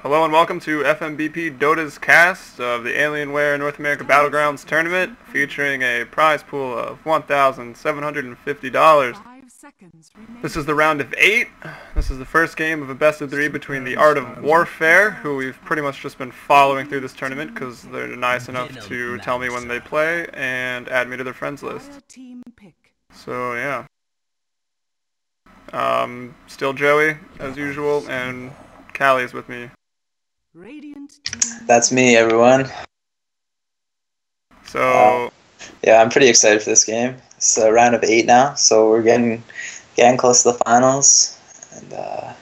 Hello and welcome to FMBP Dota's cast of the Alienware North America Battlegrounds tournament, featuring a prize pool of $1,750. This is the round of 8. This is the first game of a best of 3 between the Art of Warfare, who we've pretty much just been following through this tournament because they're nice enough to tell me when they play and add me to their friends list. So yeah. Still Joey, as usual, and CalE is with me. That's me, everyone. So yeah, I'm pretty excited for this game. It's a round of 8 now, so we're getting close to the finals, and I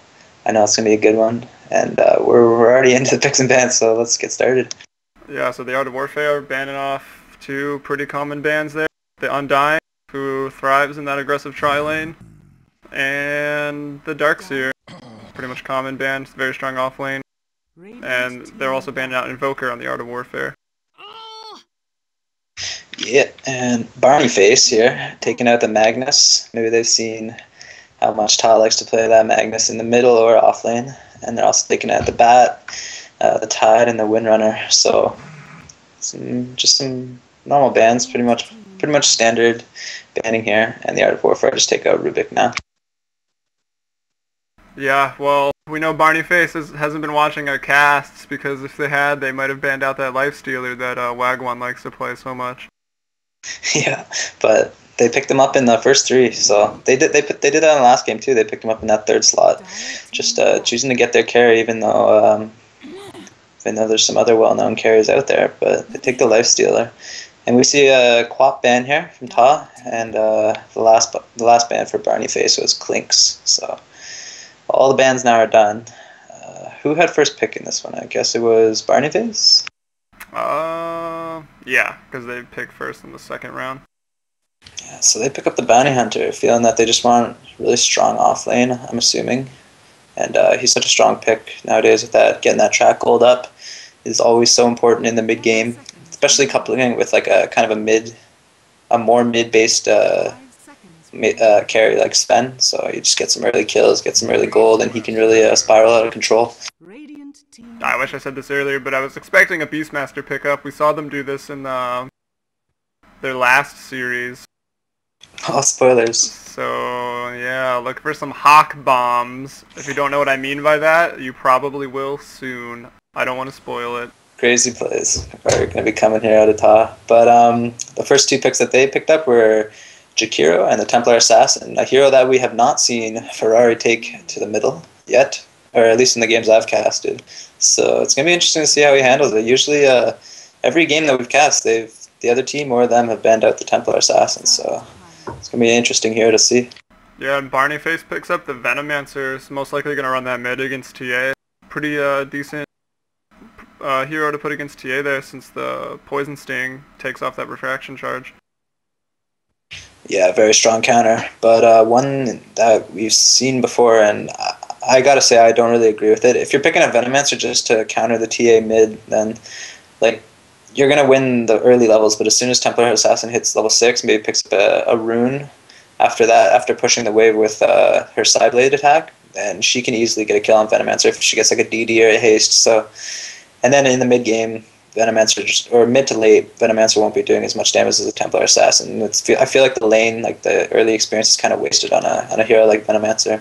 know it's gonna be a good one. And we're already into the picks and bans, so let's get started. Yeah, so the Art of Warfare banning off 2 pretty common bans there: the Undying, who thrives in that aggressive tri-lane, and the Darkseer, pretty much common ban, very strong off lane. And they're also banning out Invoker on the Art of Warfare. Yeah, and Barney Face here, taking out the Magnus. Maybe they've seen how much TAW likes to play that Magnus in the middle or off lane. And they're also taking out the Bat, the Tide, and the Windrunner. So just some normal bans, pretty much standard banning here. And the Art of Warfare just take out Rubik now. Yeah, well, we know Barney Face hasn't been watching our casts, because if they had, they might have banned out that Lifestealer that Wagwan likes to play so much. Yeah, but they picked him up in the first 3, so they did that in the last game too. They picked him up in that 3rd slot, just choosing to get their carry, even though there's some other well-known carries out there. But they take the Lifestealer, and we see a Quap ban here from TAW, and the last ban for Barney Face was Clinks. So all the bans now are done. Who had first pick in this one? I guess it was Barney Face? Yeah, because they pick first in the 2nd round. Yeah, so they pick up the Bounty Hunter, feeling that they just want really strong off lane, I'm assuming. And he's such a strong pick nowadays with that. Getting that track gold up is always so important in the mid game, especially coupling it with like a kind of a more mid-based carry like Sven. So you just get some early kills, get some early gold, and he can really spiral out of control. I wish I said this earlier, but I was expecting a Beastmaster pickup. We saw them do this in their last series. Oh, spoilers. So yeah, look for some Hawk Bombs. If you don't know what I mean by that, you probably will soon. I don't want to spoil it. Crazy plays are going to be coming here out of TAW. But the first 2 picks that they picked up were Jakiro and the Templar Assassin, a hero that we have not seen Ferrari take to the middle yet, or at least in the games I've casted. So it's going to be interesting to see how he handles it. Usually every game that we've cast, the other team or them have banned out the Templar Assassin, so it's going to be interesting here to see. Yeah, and Barney Face picks up the Venomancer. It's most likely going to run that mid against TA. Pretty decent hero to put against TA there, since the Poison Sting takes off that refraction charge. Yeah, very strong counter, but one that we've seen before, and I gotta say I don't really agree with it. If you're picking a Venomancer just to counter the TA mid, then like you're gonna win the early levels, but as soon as Templar Assassin hits level 6, maybe picks up a rune after that, after pushing the wave with her Psyblade attack, then she can easily get a kill on Venomancer if she gets like a DD or a haste. So, and then in the mid game, Venomancer or mid to late, Venomancer won't be doing as much damage as a Templar Assassin. I feel like the lane, like the early experience, is kind of wasted on a hero like Venomancer.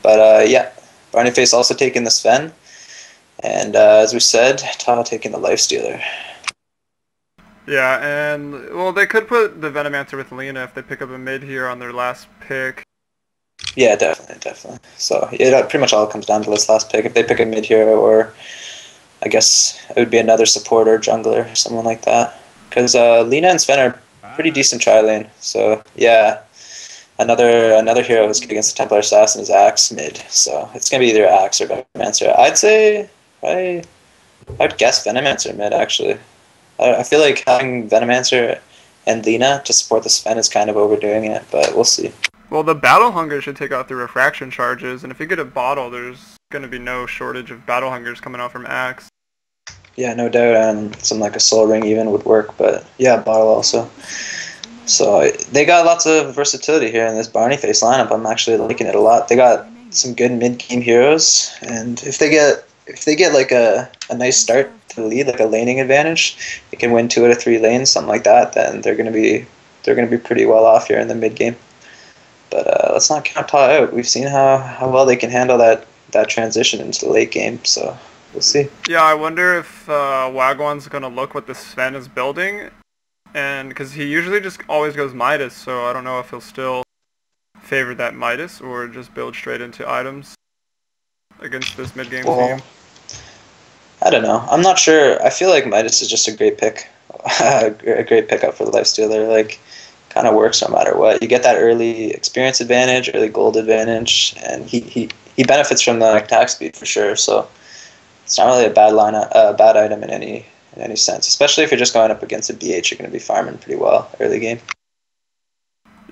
But yeah, Barney Face also taking the Sven, and as we said, TAW taking the Lifestealer. Yeah, and well, they could put the Venomancer with Lena if they pick up a mid here on their last pick. Yeah, definitely. So it pretty much all comes down to this last pick. If they pick a mid hero, or I guess it would be another support or jungler, someone like that. Because Lena and Sven are pretty decent tri-lane. So yeah, another hero who's good against the Templar Assassin is Axe mid. So it's gonna be either Axe or Venomancer. I'd guess Venomancer mid actually. I feel like having Venomancer and Lena to support the Sven is kind of overdoing it, but we'll see. Well, the Battle Hunger should take out the refraction charges, and if you get a bottle, there's going to be no shortage of Battle Hungers coming out from Axe. Yeah, no doubt. Some like a Soul Ring even would work, but yeah, bottle also. So they got lots of versatility here in this Barney Face lineup. I'm actually liking it a lot. They got some good mid-game heroes, and if they get if they get like a nice start to the lead, like a laning advantage, they can win 2 out of 3 lanes, something like that. Then they're gonna be pretty well off here in the mid game. But let's not count TAW out. We've seen how well they can handle that transition into the late game. So we'll see. Yeah, I wonder if Wagwan's gonna look what the Sven is building, and because he usually just always goes Midas, so I don't know if he'll still favor that Midas or just build straight into items against this mid game team. I don't know. I'm not sure. I feel like Midas is just a great pick, a great pickup for the Lifestealer. Like, kind of works no matter what. You get that early experience advantage, early gold advantage, and he benefits from the attack speed for sure. So it's not really a bad item in any sense. Especially if you're just going up against a BH, you're going to be farming pretty well early game.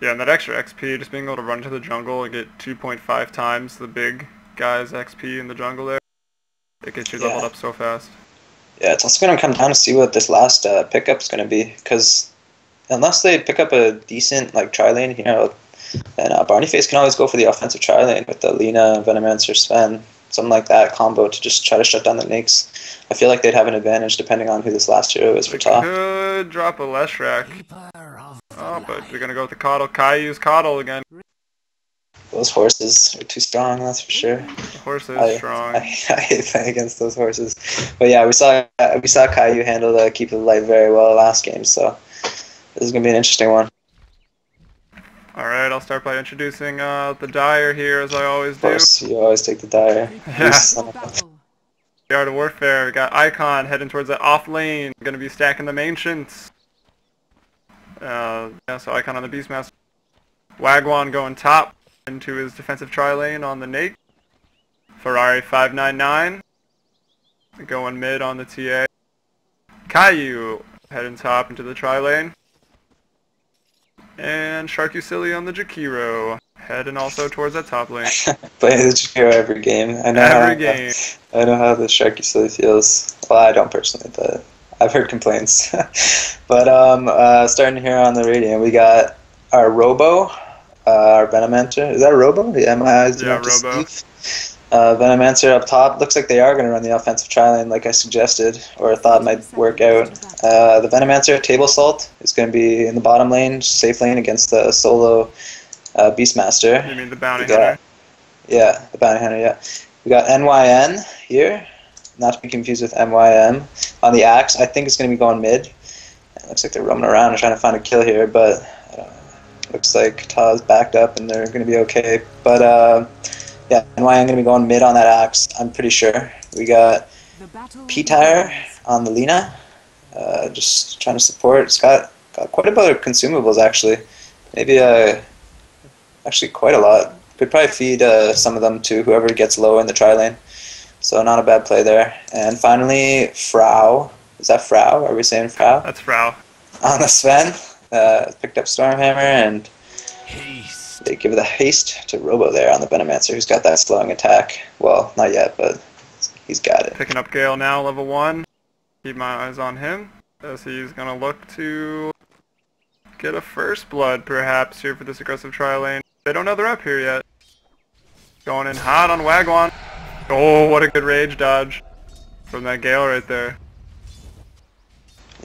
Yeah, and that extra XP, just being able to run to the jungle and get 2.5 times the big guy's XP in the jungle there, it gets you leveled up so fast. Yeah, it's also going to come down to see what this last pickup is going to be, because unless they pick up a decent like tri-lane here, then Barney Face can always go for the offensive tri-lane with the Lina, Venomancer, Sven, something like that combo to just try to shut down the Nakes. I feel like they'd have an advantage depending on who this last hero is for TAW. Could drop a Leshrac. Oh, but they're going to go with the CalE. CalE's CalE again. Those horses are too strong, that's for sure. The horse is strong. I hate playing against those horses. But yeah, we saw CalE handle the Keep It Light very well last game, so this is going to be an interesting one. Alright, I'll start by introducing the Dire here, as I always do. Of course, you always take the Dire. Yeah. The Art of Warfare, we got Icon heading towards that off lane, going to be stacking the Ancients. Yeah, so Icon on the Beastmaster. Wagwan going top into his defensive tri-lane on the Nate. Ferrari 599 going mid on the TA. Caillou heading top into the tri-lane. And Sharky Silly on the Jakiro, heading also towards that top lane. Play the Jakiro every game. I know how the Sharky Silly feels. Well, I don't personally, but I've heard complaints. But starting here on the radio, we got our Robo, our Venomancer. Is that a Robo? Yeah, my eyes do not deceive. Venomancer up top. Looks like they are going to run the offensive tri-lane like I suggested, or thought might work out. The Venomancer, Table Salt, is going to be in the bottom lane, safe lane against the solo Beastmaster. You mean the Bounty Hunter? Yeah, the Bounty Hunter, yeah. We got NYN here, not to be confused with MYM. On the Axe, I think it's going to be going mid. It looks like they're roaming around and trying to find a kill here, but looks like TAW's backed up and they're going to be okay. But yeah, NYN going to be going mid on that Axe, I'm pretty sure. We got P-Tire on the Lina, just trying to support. It's got quite a bit of consumables, actually. Maybe actually quite a lot. Could probably feed some of them to whoever gets low in the tri-lane. So not a bad play there. And finally, Frau. Is that Frau? Are we saying Frau? That's Frau. On the Sven. Picked up Stormhammer, and they give the haste to Robo there on the Venomancer, who's got that slowing attack. Well, not yet, but he's got it. Picking up CalE now, level 1. Keep my eyes on him, as he's going to look to get a first blood, perhaps, here for this aggressive tri-lane. They don't know they're up here yet. Going in hot on Wagwan. Oh, what a good rage dodge from that CalE right there.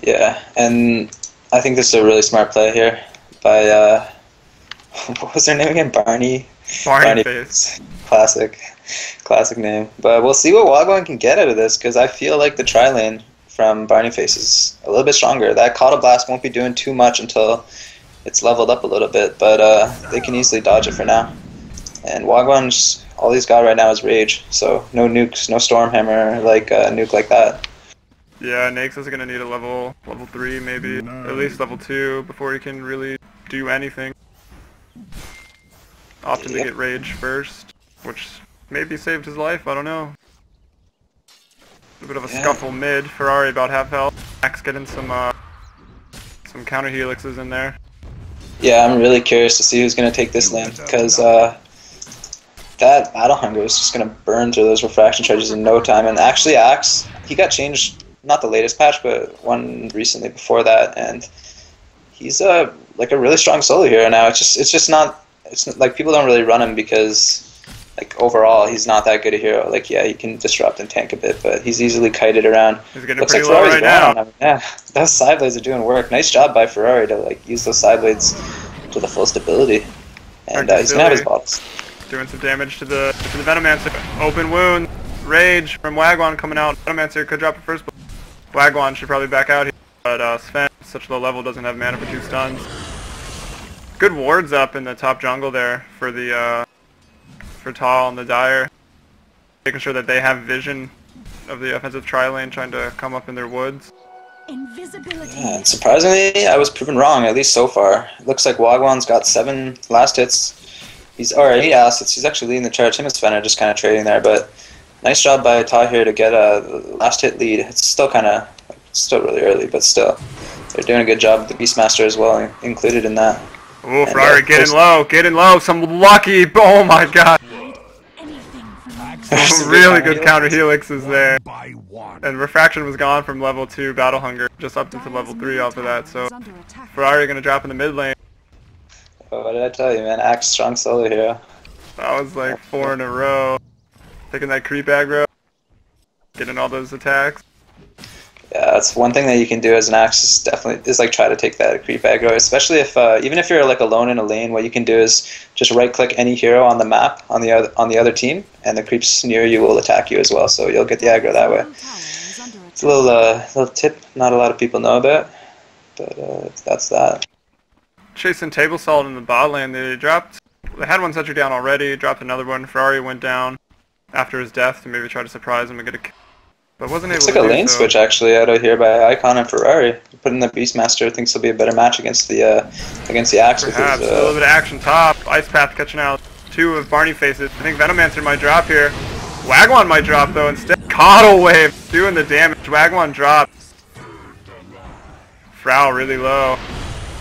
Yeah, and I think this is a really smart play here by, what was their name again? Barney Face. Classic name. But we'll see what Wagwan can get out of this, because I feel like the tri-lane from Barney Face is a little bit stronger. That Cauda Blast won't be doing too much until it's leveled up a little bit, but they can easily dodge it for now. And Wagwan's, all he's got right now is Rage, so no nukes, no Stormhammer, like a nuke like that. Yeah, Nakes is going to need a level 3 maybe, at least level 2 before he can really do anything. Often they get Rage first, which maybe saved his life, I don't know. A bit of a scuffle mid, Ferrari about half health. Max getting some counter helixes in there. Yeah, I'm really curious to see who's going to take this lane, because that Battle Hunger is just going to burn through those refraction charges in no time. And actually Axe, he got changed, not the latest patch, but one recently before that, and he's like a really strong solo hero now. It's just not like people don't really run him because like overall, he's not that good a hero. Like, yeah, he can disrupt and tank a bit, but he's easily kited around. He's getting Looks pretty like low Ferrari's right now. I mean, yeah, those side blades are doing work. Nice job by Ferrari to like use those side blades to the full stability. And he's gonna have his bottles. Doing some damage to the Venomancer. Open wound, rage from Wagwan coming out. Venomancer could drop a first blow. Wagwan should probably back out here, but Sven, such low level, doesn't have mana for 2 stuns. Good wards up in the top jungle there for the for TAW and the Dire, making sure that they have vision of the offensive tri-lane trying to come up in their woods. Invisibility. Yeah, and surprisingly, I was proven wrong, at least so far. It looks like Wagwan's got 7 last hits. He's 8 assets. He's actually leading the charge. Him and Sven are just kind of trading there, but nice job by TAW here to get a last hit lead. It's still still really early, but still, they're doing a good job. The Beastmaster as well included in that. Ooh, Ferrari getting low, some lucky, oh my god. Really good counter helixes there. And Refraction was gone from level 2 Battle Hunger, just up into level 3 off of that, so Ferrari gonna drop in the mid lane. Oh, what did I tell you, man? Axe strong solo hero. That was like 4 in a row. Taking that creep aggro, getting all those attacks. Yeah, that's one thing that you can do as an Axe is like try to take that creep aggro, especially if even if you're like alone in a lane. What you can do is just right click any hero on the map on the other team, and the creeps near you will attack you as well. So you'll get the aggro that way. It's a little tip not a lot of people know about, but that's that. Chasing Table Salt in the bot lane, they had one sentry down already, dropped another one. Ferrari went down after his death to maybe try to surprise him and get a kill, but wasn't able to do so. It's like a lane switch actually out of here by Icon and Ferrari. Putting the Beastmaster thinks he'll be a better match against the Axe. Perhaps, a little bit of action top. Ice Path catching out 2 of Barney Faces. I think Venomancer might drop here. Wagwan might drop though instead. CalE Wave doing the damage. Wagwan drops. Frau really low.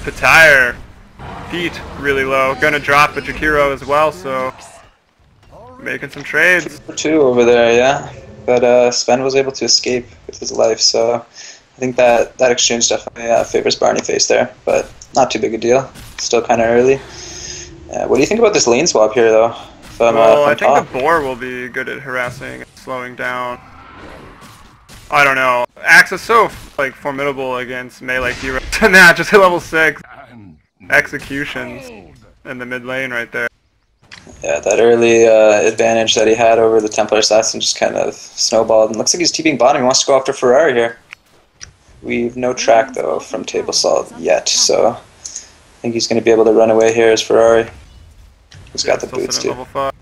Petire, Pete really low. Gonna drop a Jakiro as well, so making some trades. 2 over there, yeah. But Sven was able to escape with his life, so I think that exchange definitely favors Barney Face there, but not too big a deal. Still kind of early. What do you think about this lane swap here, though? Well, I think the Boar will be good at harassing and slowing down. I don't know. Axe is so like formidable against melee heroes. Nah, just hit level 6. Executions in the mid lane right there. Yeah, that early advantage that he had over the Templar Assassin just kind of snowballed. And looks like he's TPing bottom. He wants to go after Ferrari here. We've no track, though, from Table Salt yet, so I think he's going to be able to run away here as Ferrari. He's got the boots, too. Level 5.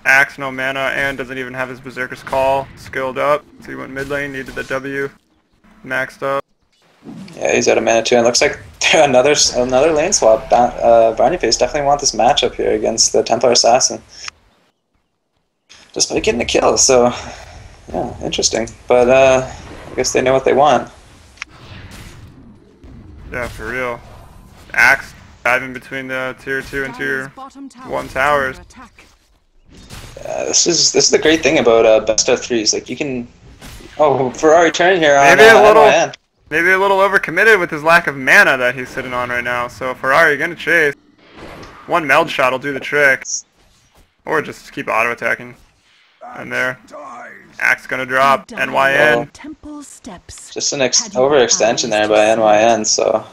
Axe, no mana, and doesn't even have his Berserker's Call skilled up. So he went mid lane, needed the W maxed up. Yeah, he's out of mana too, and looks like another lane swap. Barney Face definitely want this matchup here against the Templar Assassin. Just by getting a kill, so yeah, interesting. But I guess they know what they want. Yeah, for real. Axe diving between the tier 2 and tier 1 towers. This is the great thing about best of 3s. Like you can, Ferrari turn here on NYN. Maybe a little overcommitted with his lack of mana that he's sitting on right now. So Ferrari gonna chase. One meld shot will do the trick, or just keep auto attacking. And there, Axe gonna drop. NYN. Just an overextension there by NYN. So,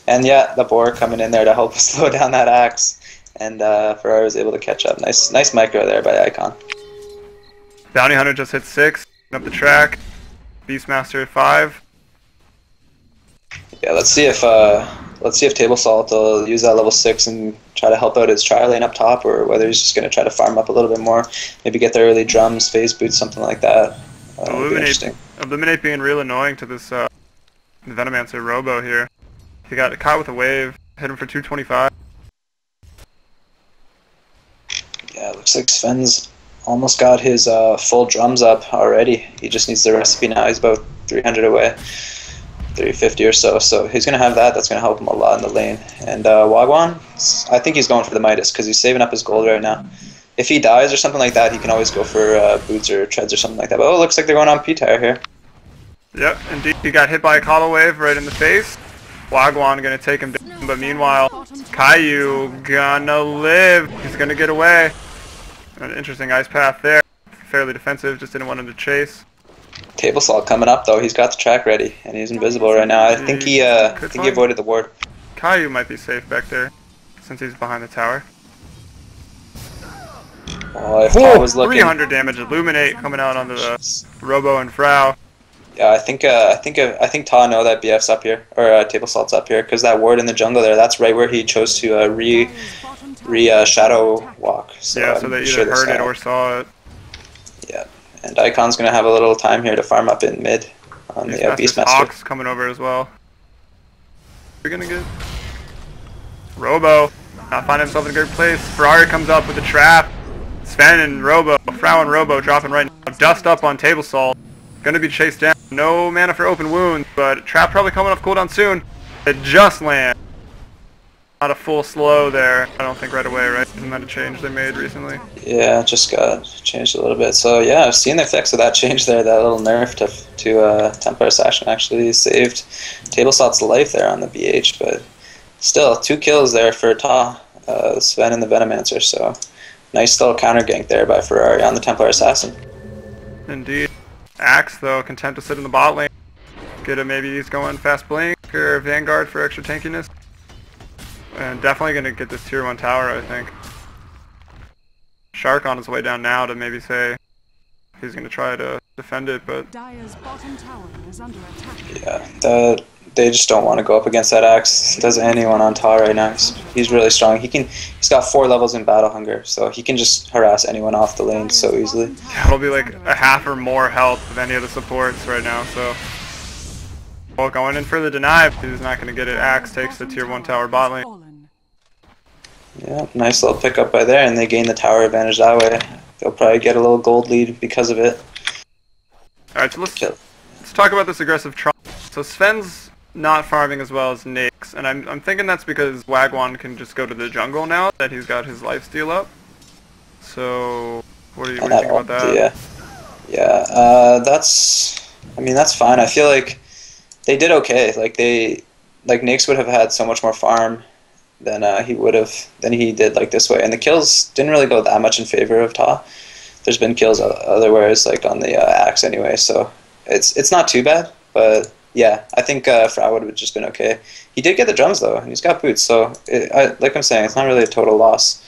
and yeah, the Boar coming in there to help slow down that Axe. And Ferrari was able to catch up. Nice micro there by Icon. Bounty Hunter just hit 6, up the track. Beastmaster at 5. Yeah, let's see if Table Salt will use that level 6 and try to help out his tri lane up top, or whether he's just going to try to farm up a little bit more. Maybe get the early drums, phase boots, something like that. Illuminate being real annoying to this Venomancer Robo here. He got caught with a wave, hit him for 225. Yeah, looks like Sven's almost got his full drums up already. He just needs the recipe now. He's about 300 away, 350 or so. So he's going to have that. That's going to help him a lot in the lane. And Wagwan, I think he's going for the Midas because he's saving up his gold right now. If he dies or something like that, he can always go for boots or treads or something like that. But it looks like they're going on Petire here. Yep, indeed. He got hit by a CalE Wave right in the face. Wagwan going to take him down. but meanwhile, CalE gonna live. He's gonna get away. An interesting ice path there. Fairly defensive, just didn't want him to chase. Table Salt coming up though. He's got the track ready, and he's invisible right now. I think he avoided the ward. CalE might be safe back there, since he's behind the tower. Oh, if TAW was looking, 300 damage. Illuminate coming out onto the Robo and Frau. Yeah, I think TAW know that BF's up here, or Table Salt's up here, because that ward in the jungle there, that's right where he chose to shadow walk. So yeah, so they either heard it or saw it. Yeah, and Icon's gonna have a little time here to farm up in mid on the Beastmaster. Ox coming over as well. We're gonna get Robo. Not finding himself in a good place. Ferrari comes up with a trap. Sven and Robo, Frau and Robo dropping right now. Dust up on Table Salt. Gonna be chased down. No mana for open wounds, but trap probably coming off cooldown soon. It just lands. Not a full slow there. I don't think right away, right? Isn't that a change they made recently? Yeah, it just got changed a little bit. So yeah, I've seen the effects of that change there. That little nerf to Templar Assassin actually saved Table Salt's life there on the BH, but still 2 kills there for TAW, Sven and the Venomancer. So nice little counter gank there by Ferrari on the Templar Assassin. Indeed. Axe though, content to sit in the bot lane. Get him, maybe he's going fast blink or Vanguard for extra tankiness. And definitely going to get this tier 1 tower, I think. Shark on his way down now to maybe say he's going to try to defend it, but yeah, they just don't want to go up against that Axe. Does anyone on TAW right now? He's really strong. He's got 4 levels in battle hunger, so he can just harass anyone off the lane so easily. Yeah, it'll be like a half or more health of any of the supports right now, so. Well, going in for the deny, he's not going to get it. Axe takes the tier 1 tower bot lane. Yeah, nice little pickup by there, and they gain the tower advantage that way. They'll probably get a little gold lead because of it. Alright, so let's talk about this aggressive trial. So Sven's not farming as well as Nyx, and I'm thinking that's because Wagwan can just go to the jungle now that he's got his lifesteal up. So, what do you think about that? Yeah, that's fine. I feel like they did okay. Like Nyx would have had so much more farm than he did like this way, and the kills didn't really go that much in favor of TAW. There's been kills otherwise, like on the Axe anyway, so it's not too bad. But yeah, I think Frau would have just been okay. He did get the drums though, and he's got boots, so like I'm saying, it's not really a total loss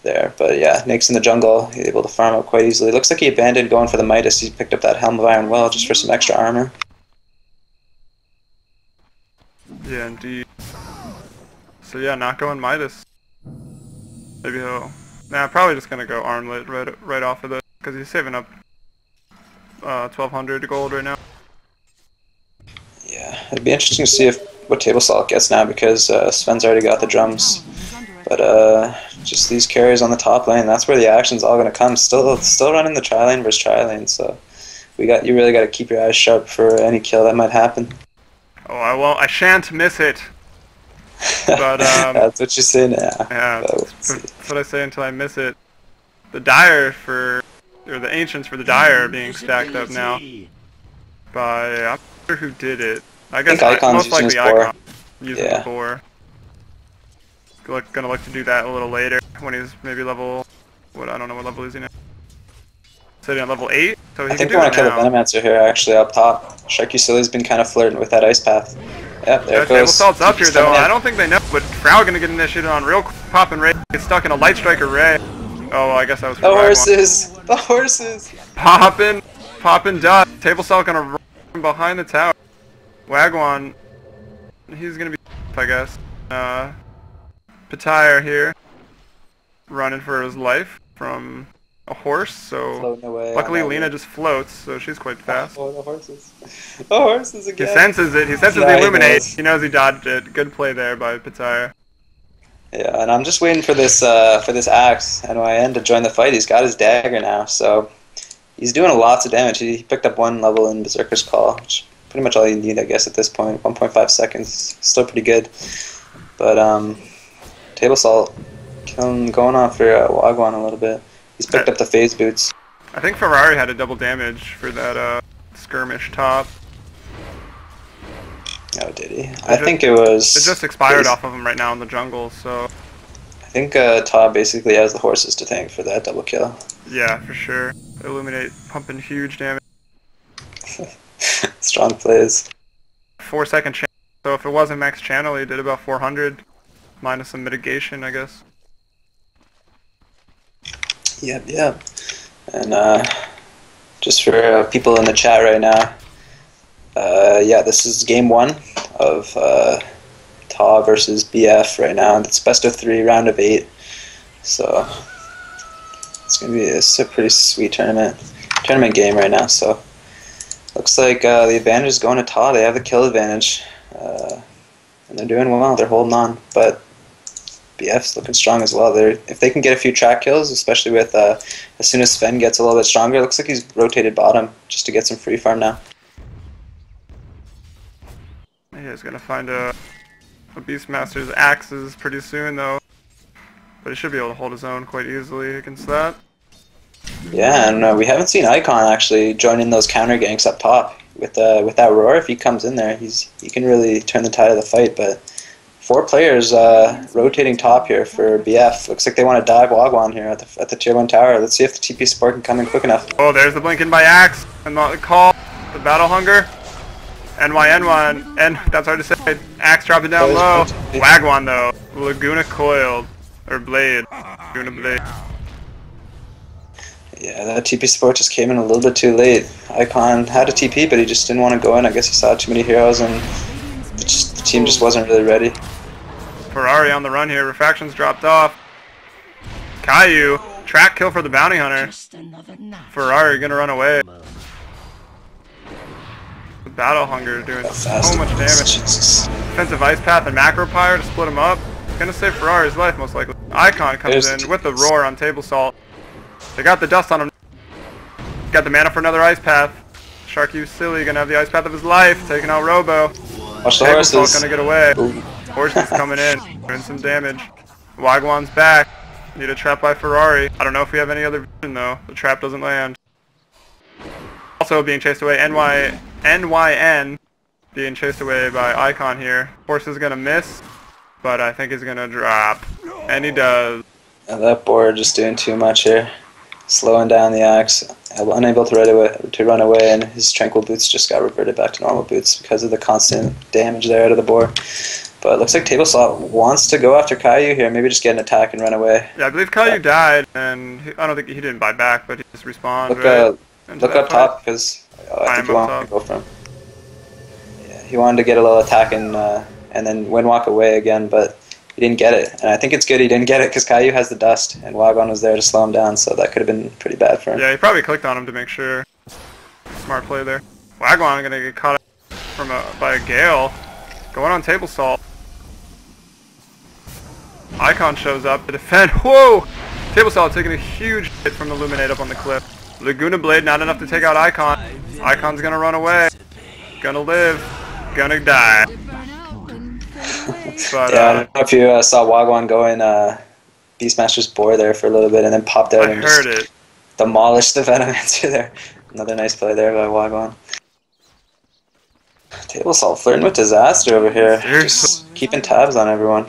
there. But yeah, Nyx in the jungle, he's able to farm up quite easily. Looks like he abandoned going for the Midas. He picked up that Helm of Iron Well just for some extra armor. Yeah, indeed. So yeah, not going Midas. Maybe he'll... Nah, probably just gonna go Armlet right off of this, because he's saving up 1,200 gold right now. Yeah, it'd be interesting to see what Table Salt gets now, because Sven's already got the drums. But just these carries on the top lane, that's where the action's all gonna come. Still running the tri-lane versus tri-lane, so you really got to keep your eyes sharp for any kill that might happen. Oh, I shan't miss it. But that's what you say now. Yeah, that's what I say until I miss it. The Dire the Ancients for the Dire are being stacked up now. By, I'm not sure who did it. I guess most likely Icon using the boar. Gonna look to do that a little later when he's maybe level. I don't know what level is he now. Sitting at level 8, so he I think we want to kill the Venomancer here, actually, up top. Sharky Silly's been kind of flirting with that ice path. Yep, there it goes. Table Salt's up here, though. I don't think they know, but Frau gonna get initiated on real poppin' Ray. Get stuck in a Light Striker Ray. Oh, well, I guess that was for the horses! The horses! Poppin' dust. Table Salt gonna run from behind the tower. Wagwan, he's gonna be, I guess. Petire here, running for his life from a horse, so luckily Lena just floats, so she's quite fast. Oh, the horses. The horses again. He senses it. He senses the Illuminate. He knows he dodged it. Good play there by Petire. Yeah, and I'm just waiting for this Axe, NYN, to join the fight. He's got his dagger now, so he's doing lots of damage. He picked up 1 level in Berserker's Call, which is pretty much all you need, I guess, at this point. 1.5 seconds, still pretty good. But Table Salt going on for Wagwan a little bit. He's picked up the phase boots. I think Ferrari had a double damage for that skirmish top. Oh, Did he? I think it was... It just expired off of him right now in the jungle, so... I think TAW basically has the horses to thank for that double kill. Yeah, for sure. Illuminate pumping huge damage. Strong plays. 4-second channel. So if it wasn't max channel, he did about 400. Minus some mitigation, I guess. Yep. And just for people in the chat right now, yeah, this is game 1 of TAW versus BF right now. It's best of 3, round of 8. So it's a pretty sweet tournament game right now. So looks like the advantage is going to TAW. They have the kill advantage, and they're doing well. They're holding on, but BF's looking strong as well. If they can get a few track kills, especially with as soon as Sven gets a little bit stronger, it looks like he's rotated bottom just to get some free farm now. He's gonna find a Beastmaster's axes pretty soon though, but he should be able to hold his own quite easily against that. Yeah, and we haven't seen Icon actually join in those counter ganks up top with that roar. If he comes in there, he can really turn the tide of the fight. But 4 players rotating top here for BF. Looks like they want to dive Wagwan here at the tier 1 tower. Let's see if the TP support can come in quick enough. Oh, there's the blink in by Axe and the call, the battle hunger. NY, and that's hard to say. Axe dropping down low. Wagwan though. Laguna coiled. Or blade. Laguna blade. Yeah, that TP support just came in a little bit too late. Icon had a TP, but he just didn't want to go in. I guess he saw too many heroes, and the team just wasn't really ready. Ferrari on the run here. Refractions dropped off. Caillou. Track kill for the bounty hunter. Ferrari gonna run away. Battle hunger doing so much damage. Defensive ice path and macro pyre to split him up. Gonna save Ferrari's life most likely. Icon comes in with the roar on table salt. They got the dust on him. Got the mana for another ice path. Sharky silly gonna have the ice path of his life, taking out Robo. Watch the table horses. salt gonna get away. Horses coming in, doing some damage. Wagwan's back. Need a trap by Ferrari. I don't know if we have any other vision though. The trap doesn't land. Also being chased away, NYN being chased away by Icon here. Horse is gonna miss, but I think he's gonna drop. And he does. And that board just doing too much here. Slowing down the Axe. Unable to run away, and his Tranquil Boots just got reverted back to normal boots because of the constant damage there out of the board. But it looks like Table Salt wants to go after Caillou here. Maybe just get an attack and run away. Yeah, I believe Caillou died, and I don't think he didn't buy back, but he just respawned. Look up top, because I think he wanted to go for him. Yeah, he wanted to get a little attack and then windwalk away again, but he didn't get it. And I think it's good he didn't get it because Caillou has the dust, and Wagwan was there to slow him down, so that could have been pretty bad for him. Yeah, he probably clicked on him to make sure. Smart play there. Wagwan gonna get caught up by a gale. Going on table salt. Icon shows up to defend. Whoa! Table salt taking a huge hit from the Illuminate up on the cliff. Laguna Blade not enough to take out Icon. Icon's gonna run away. Gonna live. Gonna die. But, yeah, I don't know if you saw Wagwan go in Beastmaster's board there for a little bit and then popped out and just demolished the Venomancer there. Another nice play there by Wagwan. Table Salt flirting with disaster over here. Just keeping tabs on everyone.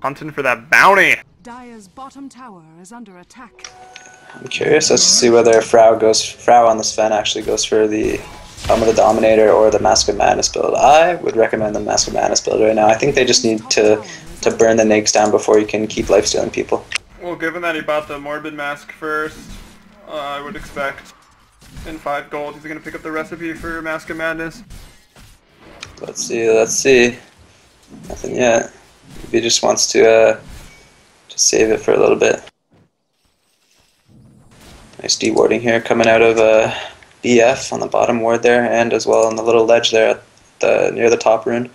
Hunting for that bounty. Dire's bottom tower is under attack. I'm curious as to see whether Frau on the Sven actually goes for the Helm of the Dominator or the Mask of Madness build. I would recommend the Mask of Madness build right now. I think they just need to burn the Nakes down before you can keep lifestealing people. Well, given that he bought the Morbid Mask first, I would expect in 5 gold he's going to pick up the recipe for Mask of Madness. Let's see. Nothing yet. He just wants to save it for a little bit. Nice dewarding here coming out of BF on the bottom ward there, and as well on the little ledge there at near the top rune.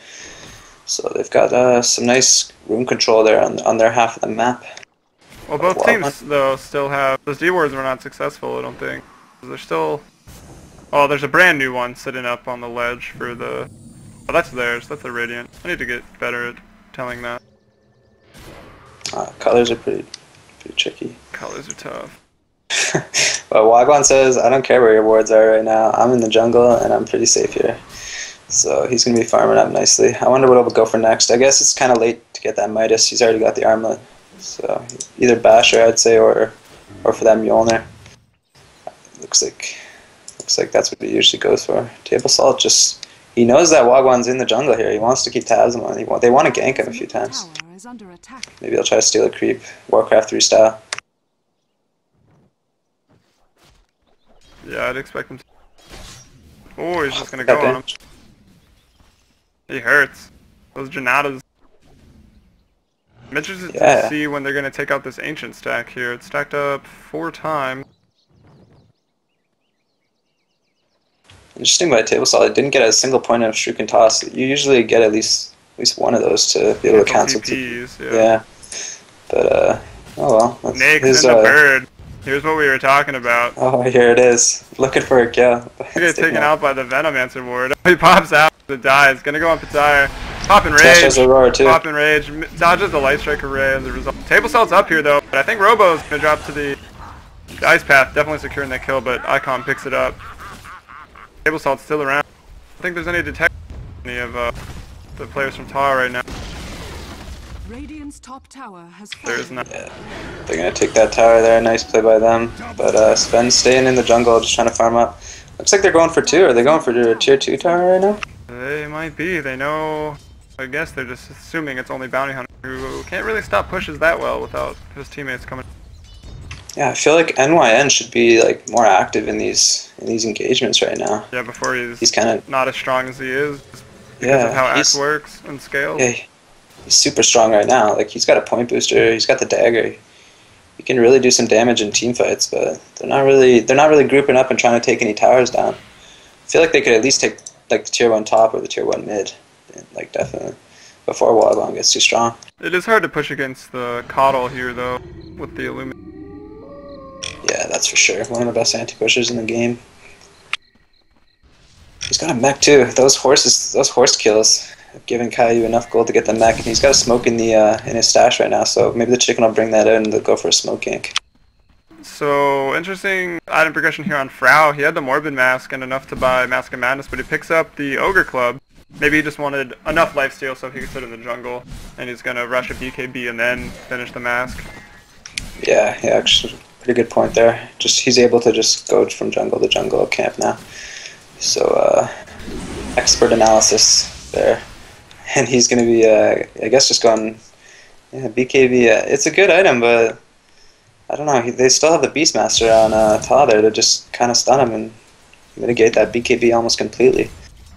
So they've got some nice rune control there on their half of the map. Well, both teams though still have those dewards were not successful. I don't think there's still. Oh, there's a brand new one sitting up on the ledge for the. Oh, that's theirs. That's the Radiant. I need to get better at telling that. Colors are pretty tricky. Colors are tough. But Wagwan says, I don't care where your wards are right now. I'm in the jungle and I'm pretty safe here. So he's going to be farming up nicely. I wonder what he'll go for next. I guess it's kind of late to get that Midas. He's already got the armlet. So either Basher, I'd say, or for that Mjolnir. Looks like that's what he usually goes for. Table Salt just... He knows that Wagwan's in the jungle here. He wants to keep tabs on him. They want to gank him a few times. Maybe he'll try to steal a creep. Warcraft 3 style. Yeah, I'd expect him to... Oh, he's just going to go on him. He hurts. Those Janatas. I'm interested to see when they're going to take out this Ancient stack here. It's stacked up 4 times. Interesting by Table Salt, it didn't get a single point of Shriek and Toss. You usually get at least one of those to be able to cancel TPs, yeah. But, oh well. Nake's in the bird. Here's what we were talking about. Oh, here it is. Looking for a kill. He gets taken out by the Venomancer ward. He pops out, it dies. Gonna go on Pitire. Popping Rage. Aurora too. Popping Rage. Dodges the Light Strike Array as a result. Table Salt's up here though, but I think Robo's gonna drop to the Ice Path, definitely securing that kill, but Icon picks it up. Table Salt's still around. I don't think there's any detection of any of the players from TAW right now. Radiant's top tower has There's not. Yeah. They're gonna take that tower there. Nice play by them. But Sven's staying in the jungle, just trying to farm up. Looks like they're going for 2. Are they going for a tier 2 tower right now? They might be. They know. I guess they're just assuming it's only Bounty Hunter who can't really stop pushes that well without his teammates coming. Yeah, I feel like NYN should be like more active in these engagements right now. Yeah, before he's kind of not as strong as he is because of how Axe works and scales. Yeah, he's super strong right now. Like he's got a point booster, he's got the dagger. He can really do some damage in team fights, but they're not really grouping up and trying to take any towers down. I feel like they could at least take like the tier 1 top or the tier 1 mid, like definitely before Wagwan gets too strong. It is hard to push against the CalE here though with the Illumin. Yeah, that's for sure. One of the best anti-pushers in the game. He's got a mech too. Those horse kills have given Caillou enough gold to get the mech, and he's got a smoke in his stash right now. So maybe the chicken will bring that in and they'll go for a smoke gank. So interesting item progression here on Frau. He had the Morbid Mask and enough to buy Mask of Madness, but he picks up the Ogre Club. Maybe he just wanted enough lifesteal so he could sit in the jungle, and he's gonna rush a BKB and then finish the mask. Yeah, actually. Pretty good point there. He's able to just go from jungle to jungle camp now. So expert analysis there, and he's going to be I guess just going BKB. It's a good item, but I don't know. They still have the Beastmaster on TAW there to just kind of stun him and mitigate that BKB almost completely.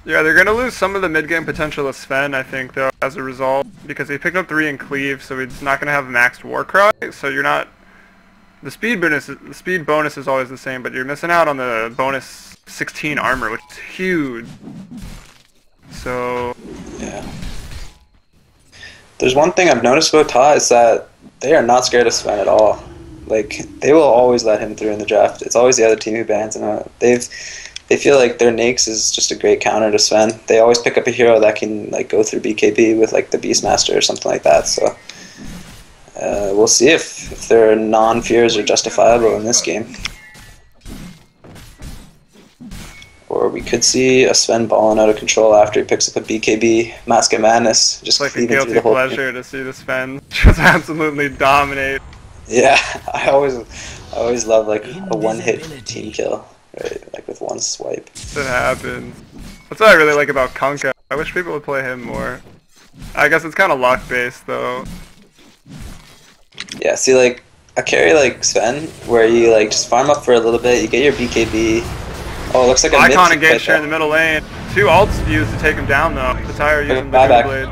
Yeah, they're going to lose some of the mid game potential of Sven, I think, though, as a result, because he picked up 3 in Cleave, so he's not going to have maxed Warcry. So you're not. The speed bonus is always the same, but you're missing out on the bonus 16 armor, which is huge. So yeah. There's one thing I've noticed about TAW is that they are not scared of Sven at all. Like they will always let him through in the draft. It's always the other team who bans him. They feel like their Nakes is just a great counter to Sven. They always pick up a hero that can like go through BKB with like the Beastmaster or something like that. So. We'll see if their non-fears are justifiable in this game. Or we could see a Sven balling out of control after he picks up a BKB, Mask of Madness. Just like a guilty pleasure to see the Sven just absolutely dominate. Yeah, I always love like a one-hit team kill, right? Like with one swipe. It happens. That's what I really like about Kunkka. I wish people would play him more. I guess it's kind of luck-based though. Yeah, see, like, a carry like Sven, where you, like, just farm up for a little bit, you get your BKB. Oh, it looks like a Icon engaged here in the middle lane. 2 ults used to take him down, though. The tire using the Doom Blade.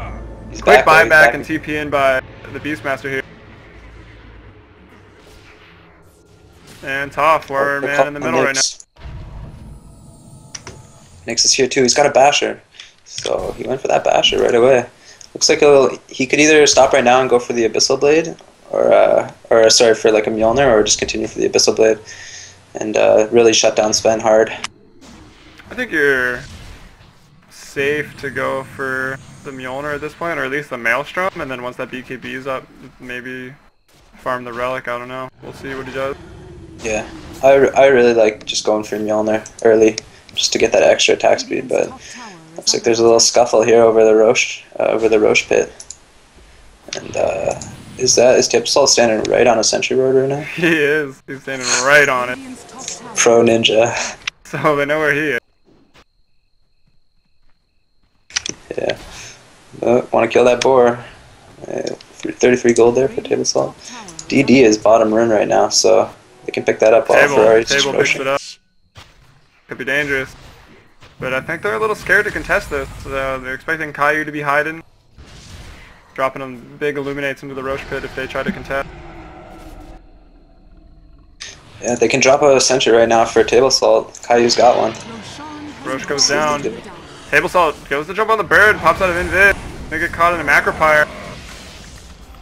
He's quick buyback and TP in by the Beastmaster here. And TAW, 4-man in the middle right now. Nyx is here, too. He's got a Basher. So, he went for that Basher right away. Looks like he could either stop right now and go for the Abyssal Blade, or sorry, for like a Mjolnir, or just continue for the Abyssal Blade, and really shut down Sven hard. I think you're safe to go for the Mjolnir at this point, or at least the Maelstrom, and then once that BKB's up, maybe farm the Relic, I don't know. We'll see what he does. Yeah, I really like just going for Mjolnir early, just to get that extra attack speed, but Looks like there's a little scuffle here over the Roche pit. And is Tipsol standing right on a sentry road right now? He is. He's standing right on it. Pro ninja. So they know where he is. Yeah. Want to kill that boar. 33 gold there for Table Salt. DD is bottom run right now, so they can pick that up while Ferrari's just Table picks rushing. it up. Could be dangerous. But I think they're a little scared to contest this. So they're expecting Caillou to be hiding. Dropping them big illuminates into the Roche pit if they try to contest. Yeah, they can drop a sentry right now for Table Salt. Caillou's got one. Roche goes down. Table Salt goes to jump on the bird, pops out of invid. They get caught in a macro pyre.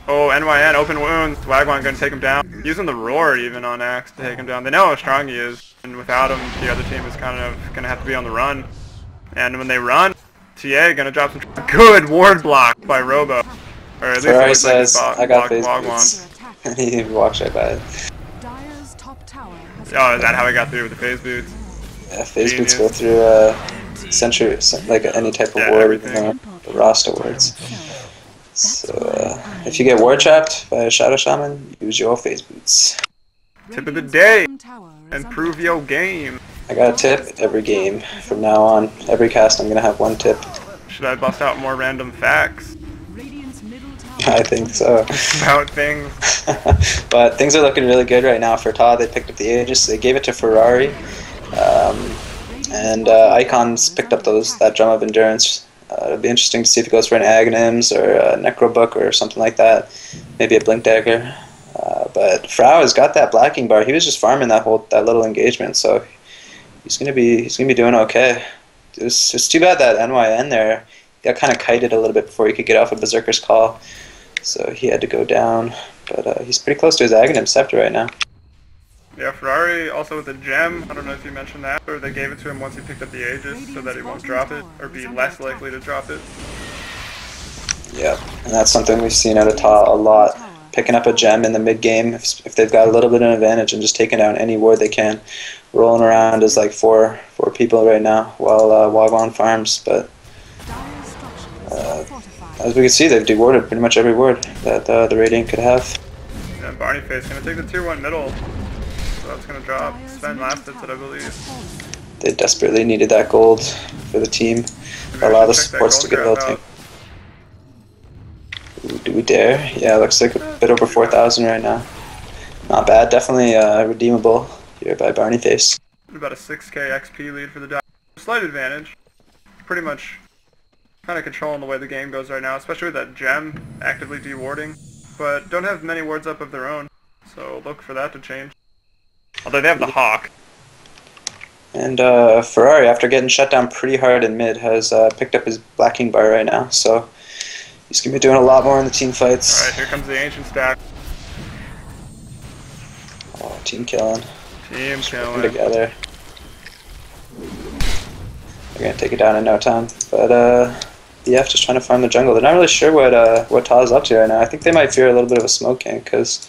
Oh, NYN, open wounds. Wagwan gonna take him down. Using the roar even on Axe to take him down. They know how strong he is, and without him, the other team is kind of gonna have to be on the run. And when they run, TA gonna drop some good ward block by Robo. Or at least Ferrari says, I got phase boots. And he walks right by it. Oh, is that how he got through with the phase boots? Yeah, phase boots go through sentry, like any type of ward, the Rasta wards. So if you get ward trapped by a Shadow Shaman, use your phase boots. Tip of the day, improve your game. I got a tip every game. From now on, every cast I'm gonna have one tip. Should I bust out more random facts? I think so. About things. But things are looking really good right now for TAW. They picked up the Aegis. They gave it to Ferrari. And Icons picked up that Drum of Endurance. It'll be interesting to see if it goes for an Aghanims or a Necrobook or something like that. Maybe a Blink Dagger. But Frau has got that Blacking Bar. He was just farming that little engagement, so he's gonna be doing okay. It's too bad that NYN there got kind of kited a little bit before he could get off a Berserker's Call, so he had to go down. But he's pretty close to his Aghanim Scepter right now. Yeah, Ferrari also with the gem. I don't know if you mentioned that, or they gave it to him once he picked up the Aegis so that he won't drop it, or be less likely to drop it. Yeah, and that's something we've seen out of TAW a lot. Picking up a gem in the mid game if they've got a little bit of an advantage and just taking down any ward they can. Rolling around as like four people right now while Wagwan farms, but as we can see, they've dewarded pretty much every ward that the Radiant could have. Yeah, Barney Face gonna take the tier 1 middle. So that's gonna drop. Sven last hits it, I believe. They desperately needed that gold for the team. Allow the supports to get ulting. Do we dare? Yeah, looks like a bit over 4,000 right now. Not bad, definitely redeemable here by Barney Face. About a 6k XP lead for the Dive. Slight advantage. Pretty much kind of controlling the way the game goes right now, especially with that gem actively dewarding. But don't have many wards up of their own, so look for that to change. Although they have the Hawk. And Ferrari, after getting shut down pretty hard in mid, has picked up his Blacking Bar right now, so he's going to be doing a lot more in the team fights. Alright, here comes the Ancient stack. Oh, team killing. Team killing. Together. They're going to take it down in no time. But BF just trying to farm the jungle. They're not really sure what TAW is up to right now. I think they might fear a little bit of a smoke gank because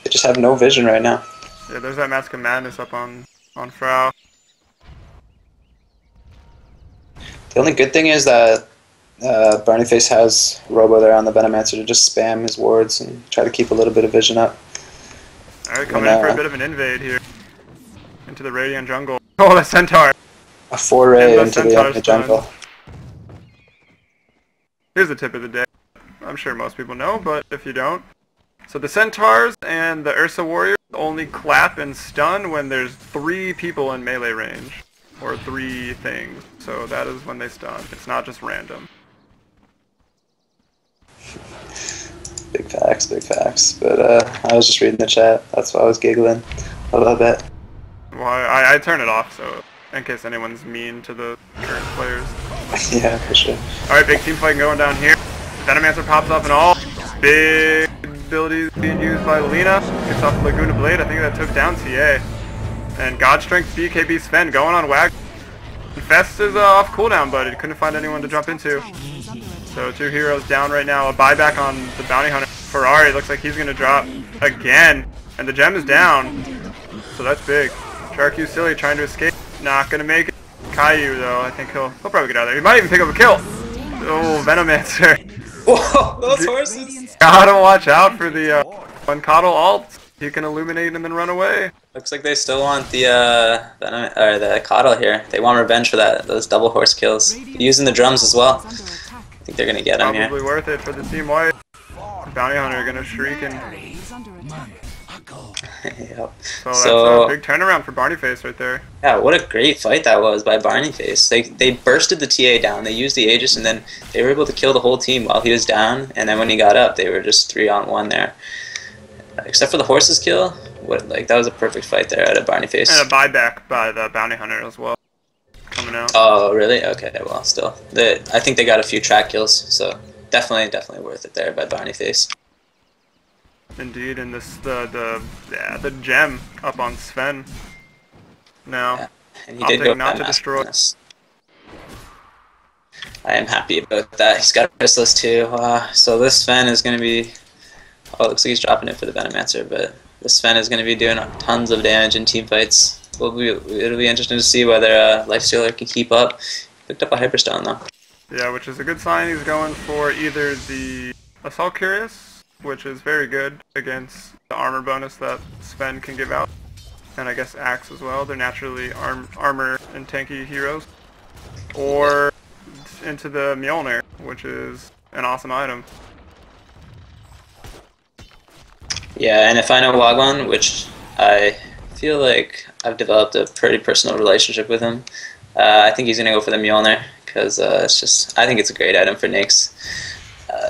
they just have no vision right now. Yeah, there's that Mask of Madness up on Frau. The only good thing is that Barney Face has Robo there on the Venomancer to just spam his wards and try to keep a little bit of vision up. Alright, coming in for a bit of an invade here. Into the Radiant jungle. Oh, the Centaur! A foray into the enemy jungle. Here's the tip of the day. I'm sure most people know, but if you don't. So the Centaurs and the Ursa Warriors only clap and stun when there's 3 people in melee range. Or 3 things. So that is when they stun. It's not just random. Big facts, big facts. But I was just reading the chat. That's why I was giggling a little bit. Well, I turn it off, so in case anyone's mean to the current players. Yeah, for sure. Alright, big team fight going down here. Venomancer pops up and all. Big abilities being used by Lina. Gets off Laguna Blade. I think that took down TA. And God Strength BKB Sven going on Wag. Fest is off cooldown, but he couldn't find anyone to jump into. So 2 heroes down right now. A buyback on the Bounty Hunter. Ferrari looks like he's going to drop again. And the gem is down. So that's big. Shark U Silly trying to escape. Not going to make it. CalE though. I think he'll probably get out of there. He might even pick up a kill. Oh, Venomancer. Whoa, those horses! Gotta watch out for the when CalE ult. You can illuminate him and run away. Looks like they still want the Venom or the CalE here. They want revenge for those double horse kills. Using the drums as well. I think they're gonna get him here. Probably worth it for the team white. Bounty Hunter gonna shriek and. Yep. So that's a big turnaround for Barney Face right there. Yeah, what a great fight that was by Barney Face. They bursted the TA down. They used the Aegis, and then they were able to kill the whole team while he was down. And then when he got up, they were just 3-on-1 there. Except for the horses kill, that was a perfect fight there out of Barney Face. And a buyback by the Bounty Hunter as well, coming out. Oh, really? Okay, well, still. I think they got a few track kills, so definitely worth it there by Barney Face. Indeed, and the gem up on Sven now. Yeah. And he did go not to destroy. I am happy about that. He's got a Chrysalis too. So this Sven is going to be... Oh, it looks like he's dropping it for the Venomancer, but this Sven is going to be doing tons of damage in team fights. It'll be interesting to see whether Lifestealer can keep up. Picked up a Hyperstone though. Yeah, which is a good sign. He's going for either the Assault Curious, which is very good against the armor bonus that Sven can give out, and I guess Axe as well. They're naturally armor and tanky heroes. Or into the Mjolnir, which is an awesome item. Yeah, and if I know Wagwan, which I feel like I've developed a pretty personal relationship with him, I think he's going to go for the Mjolnir, because I think it's a great item for Nyx.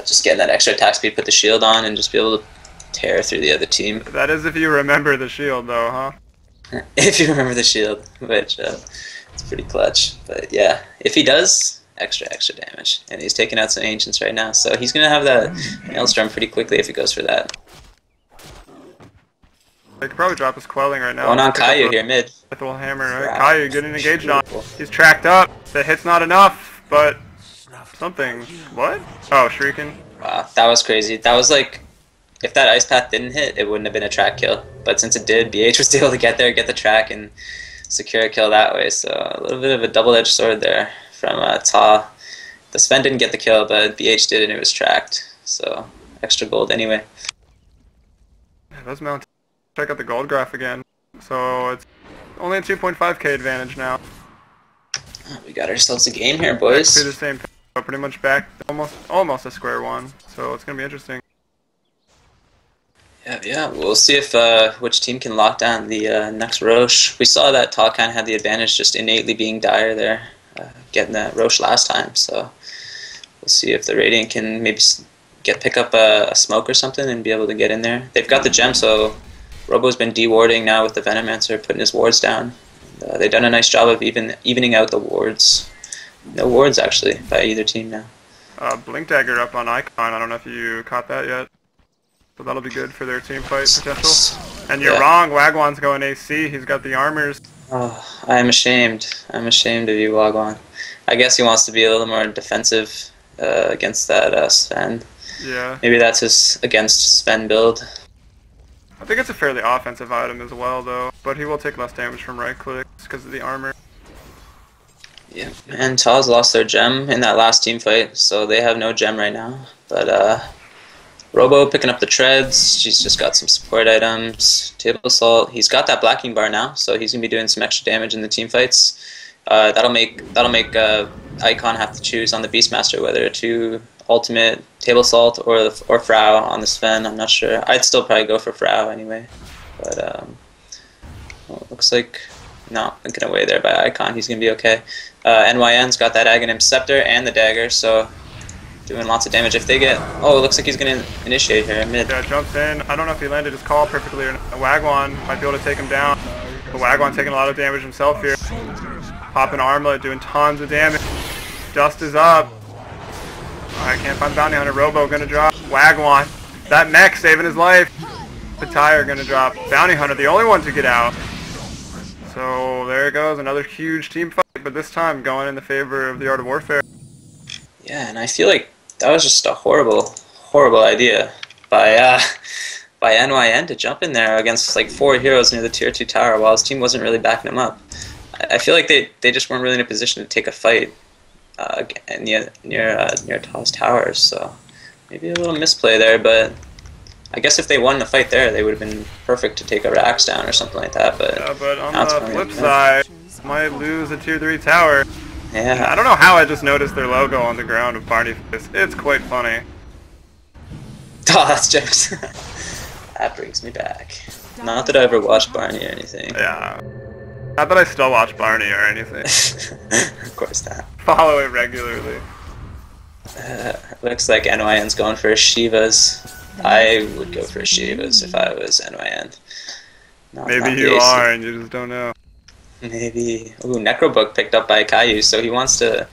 Just getting that extra attack speed, put the shield on, and just be able to tear through the other team. That is if you remember the shield though, huh? If you remember the shield, which it's pretty clutch. But yeah, if he does, extra damage. And he's taking out some Ancients right now, so he's going to have that Maelstrom pretty quickly if he goes for that. They could probably drop his quelling right now. Going on CalE here, mid. Lethal hammer, right? CalE getting engaged on. He's tracked up. The hit's not enough, but something. What? Oh, shrieking. Wow, that was crazy. That was like, if that Ice Path didn't hit, it wouldn't have been a track kill. But since it did, BH was able to get there, get the track, and secure a kill that way. So a little bit of a double-edged sword there from TAW. The Sven didn't get the kill, but BH did, and it was tracked. So extra gold anyway. Yeah, those mountains. Check out the gold graph again. So it's only a 2.5k advantage now. We got ourselves a game here, boys. To the same, pretty much back almost a square one. So it's gonna be interesting. Yeah. We'll see if which team can lock down the next Roche. We saw that TAW kind of had the advantage, just innately being dire there, getting that Roche last time. So we'll see if the Radiant can maybe pick up a smoke or something and be able to get in there. They've got the gem, so Robo's been de-warding now with the Venomancer, putting his wards down. They've done a nice job of evening out the wards. No wards, actually, by either team now. Blink Dagger up on Icon. I don't know if you caught that yet. So that'll be good for their team fight potential. And you're wrong, Wagwan's going AC. He's got the armors. Oh, I'm ashamed. I'm ashamed of you, Wagwan. I guess he wants to be a little more defensive against that Sven. Yeah. Maybe that's his against Sven build. I think it's a fairly offensive item as well, though. But he will take less damage from right clicks because of the armor. Yeah, and TAW's lost their gem in that last team fight, so they have no gem right now. But Robo picking up the treads. She's just got some support items. Table Assault. He's got that blacking bar now, so he's gonna be doing some extra damage in the team fights. That'll make Icon have to choose on the Beastmaster whether to ultimate Table Assault or Frau on the Sven. I'm not sure. I'd still probably go for Frau anyway. But well, it looks like thinking away there by Icon. He's gonna be okay. NYN's got that Aghanim Scepter and the dagger, so doing lots of damage. If they get... Oh, it looks like he's going to initiate here, mid. Yeah, jumps in. I don't know if he landed his call perfectly or not. Wagwan might be able to take him down. But Wagwan taking a lot of damage himself here. Popping Armlet, doing tons of damage. Dust is up. I can't find the Bounty Hunter. Robo going to drop. Wagwan. That mech saving his life. The tire going to drop. Bounty Hunter, the only one to get out. So there it goes. Another huge team fight. But this time going in the favor of the Art of Warfare. Yeah, and I feel like that was just a horrible idea by NYN to jump in there against like 4 heroes near the tier 2 tower while his team wasn't really backing him up. I feel like they just weren't really in a position to take a fight near TAW's towers. So maybe a little misplay there, but I guess if they won the fight there, they would have been perfect to take a Rax down or something like that. But yeah, but on the flip side, might lose a tier 3 tower. Yeah. I don't know how I just noticed their logo on the ground of Barney Face. It's quite funny. Oh, that's jokes. That brings me back. Not that I ever watched Barney or anything. Yeah. Not that I still watch Barney or anything. Of course not. Follow it regularly. Looks like NYN's going for a Shivas. I would go for a Shivas if I was NYN. Maybe you are and you just don't know. Maybe. Ooh, Necrobook picked up by Caillou, so he wants that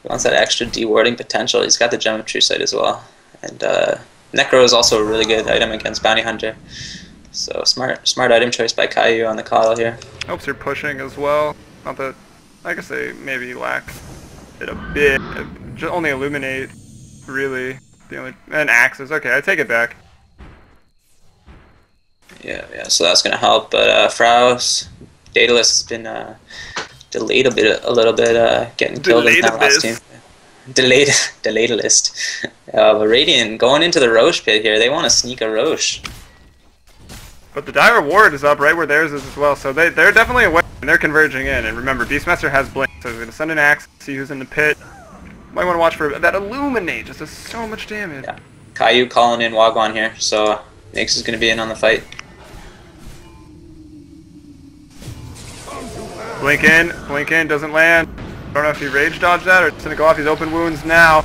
extra dewarding potential. He's got the Gem of True Sight as well. And Necro is also a really good item against Bounty Hunter. So smart item choice by Caillou on the CalE here. Hopes you're pushing as well. Not that, I guess they maybe lack it a bit. Just only Illuminate, really. And Axes. Okay, I take it back. Yeah. So that's gonna help. But Frau's Daedalus has been delayed a little bit, getting killed in that last team. Delayed list. But Radiant going into the Roche pit here. They want to sneak a Roche. But the Dire Ward is up right where theirs is as well, so they're definitely away and they're converging in. And remember, Beastmaster has Blink, so he's going to send an Axe, see who's in the pit. Might want to watch for that Illuminate, just does so much damage. Yeah. Caillou calling in Wagwan here, so Nyx is going to be in on the fight. Blink in, doesn't land. Don't know if he rage dodged that or it's going to go off. He's open wounds now.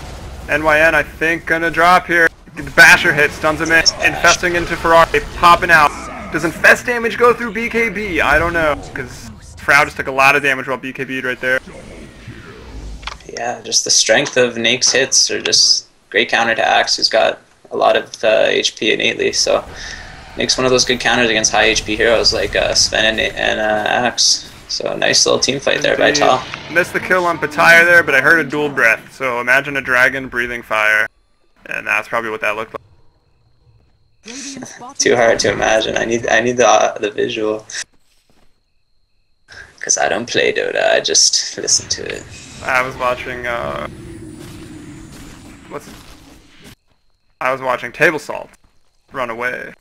NYN, I think, going to drop here. The Basher hit, stuns him in, infesting into Ferrari, popping out. Does infest damage go through BKB? I don't know, because Frau just took a lot of damage while BKB'd right there. Yeah, just the strength of Nyx hits are just great counter to Axe, who's got a lot of HP innately, so Nyx one of those good counters against high HP heroes like Sven and Axe. So a nice little team fight there by TAW. Missed the kill on Pataya there, but I heard a dual breath, so imagine a dragon breathing fire. And that's probably what that looked like. Too hard to imagine. I need the visual. Because I don't play Dota, I just listen to it. I was watching I was watching Table Salt run away.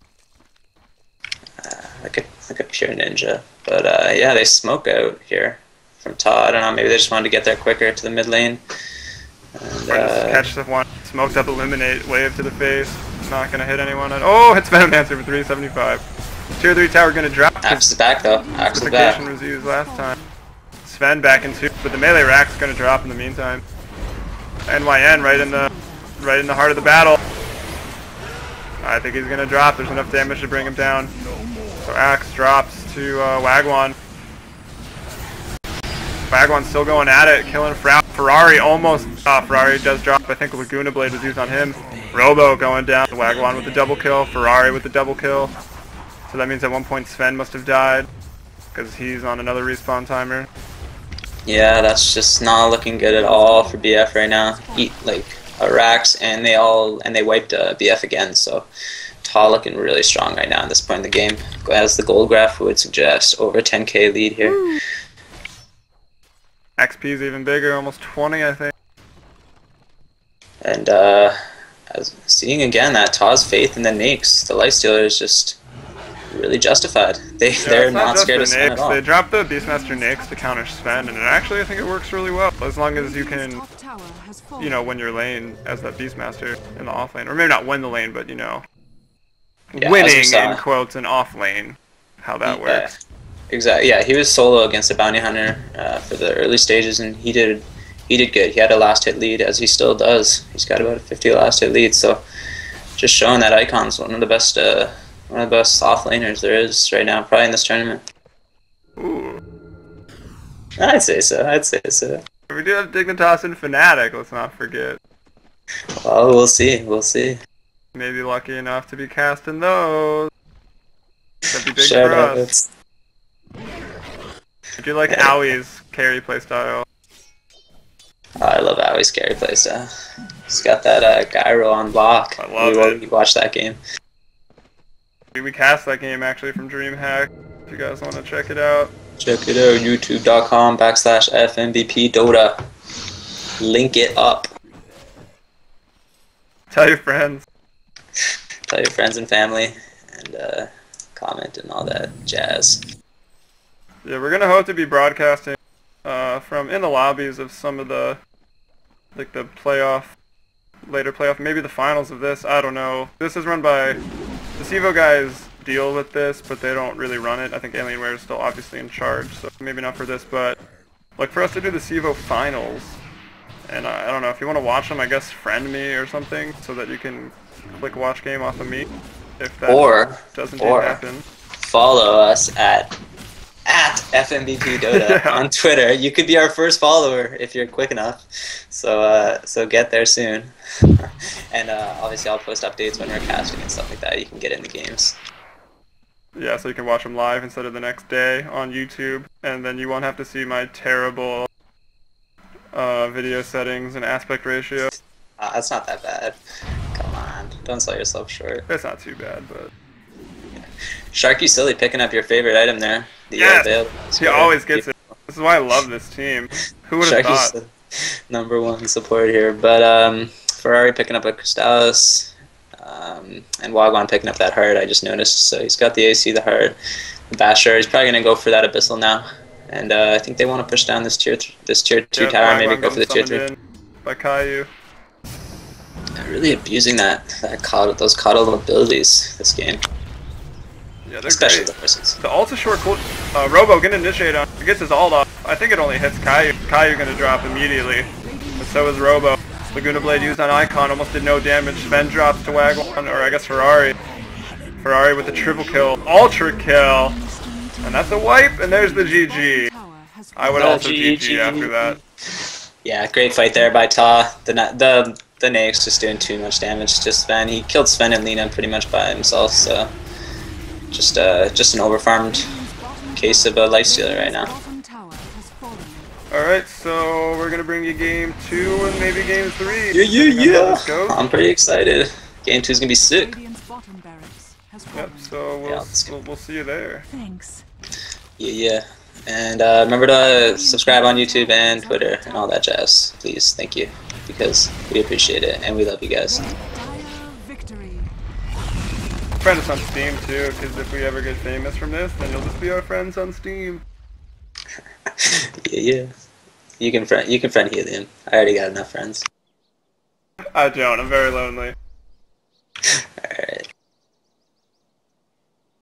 Like a pure ninja. But yeah, they smoke out here from TAW. I don't know, maybe they just wanted to get there quicker to the mid lane. And, catch the one smoked up Illuminate, wave to the face. Not gonna hit anyone. Oh, hits Venomancer for 375. Tier 3 tower gonna drop. Axe is back though. Axe is back. Was used last time. Sven back in 2, but the melee rack's gonna drop in the meantime. NYN right in the heart of the battle. I think he's gonna drop. There's enough damage to bring him down. So Axe drops to Wagwan. Wagwan's still going at it, killing Frau. Ferrari almost. Ferrari does drop. I think Laguna Blade was used on him. Robo going down. Wagwan with the double kill. Ferrari with the double kill. So that means at one point Sven must have died because he's on another respawn timer. Yeah, that's just not looking good at all for BF right now. Eat like a Rax and they wiped BF again. So TAW looking really strong right now at this point in the game. As the gold graph would suggest, over 10k lead here. Woo. XP's even bigger, almost 20 I think. And seeing again that TAW's faith in the Nyx, the Lifestealer is just really justified. They're not scared of Sven at all. They dropped the Beastmaster Nyx to counter Sven, and actually I think it works really well. As long as you can, you know, win your lane as that Beastmaster in the off lane. Or maybe not win the lane, but you know, yeah, winning in quotes in off lane, how that works. Exactly. Yeah, he was solo against the Bounty Hunter for the early stages, and he did good. He had a last hit lead, as he still does. He's got about a 50 last hit lead, so just showing that Icon's one of the best off laners there is right now, probably in this tournament. Ooh. I'd say so. We do have Dignitas and Fnatic, let's not forget. Well, we'll see. Maybe lucky enough to be casting those. That'd be big Shout for out. us. I do like Aui's carry playstyle. I love Aui's carry playstyle. He's got that gyro on block. I love it. You watch that game. We cast that game actually from DreamHack, if you guys want to check it out. Check it out, youtube.com/FMVP Dota. Link it up. Tell your friends. Tell your friends and family, and comment and all that jazz. Yeah, we're gonna hope to be broadcasting from in the lobbies of some of the the later playoff, maybe the finals of this. I don't know. This is run by the CEVO guys. Deal with this, but they don't really run it. I think Alienware is still obviously in charge, so maybe not for this, but like for us to do the CEVO finals. And I don't know, if you want to watch them, I guess friend me or something so that you can click watch game off of me if that doesn't happen. Follow us at FMVP Dota on Twitter. You could be our first follower if you're quick enough. So get there soon. And obviously I'll post updates when we're casting and stuff like that. You can get in the games. Yeah, so you can watch them live instead of the next day on YouTube, and then you won't have to see my terrible video settings and aspect ratio. That's not that bad. Come on, don't sell yourself short. It's not too bad, but... Sharky Silly picking up your favorite item there. Yes! He always gets it. This is why I love this team. Who would have thought? #1 support here. But Ferrari picking up a Crystallis, and Wagwan picking up that heart I just noticed. So he's got the AC, the heart, the Basher. He's probably going to go for that Abyssal now. And I think they want to push down this tier 2 tower, maybe go for the tier 3. By Caillou. They're really abusing those coddle abilities this game. Yeah, they're especially great. The persons. The ult is short. Robo gonna initiate on. He gets his ult off. I think it only hits Caillou. Caillou gonna drop immediately. And so is Robo. Laguna Blade used on Icon, almost did no damage. Sven drops to Wagwan, or I guess Ferrari. Ferrari with the triple kill. Ultra kill. And that's a wipe, and there's the GG. I would also GG after that. Yeah, great fight there by TAW. The Naix just doing too much damage to Sven. He killed Sven and Lina pretty much by himself, so just an overfarmed case of a lifestealer right now. Alright, so we're gonna bring you game 2 and maybe game 3. Yeah. I'm pretty excited. Game 2 is gonna be sick. Yep, so we'll see you there. Thanks. Yeah. And remember to subscribe on YouTube and Twitter and all that jazz, please. Thank you, because we appreciate it and we love you guys. Friend us on Steam too, because if we ever get famous from this, then you'll just be our friends on Steam. Yeah. You can friend Helium. I already got enough friends. I don't. I'm very lonely. Alright.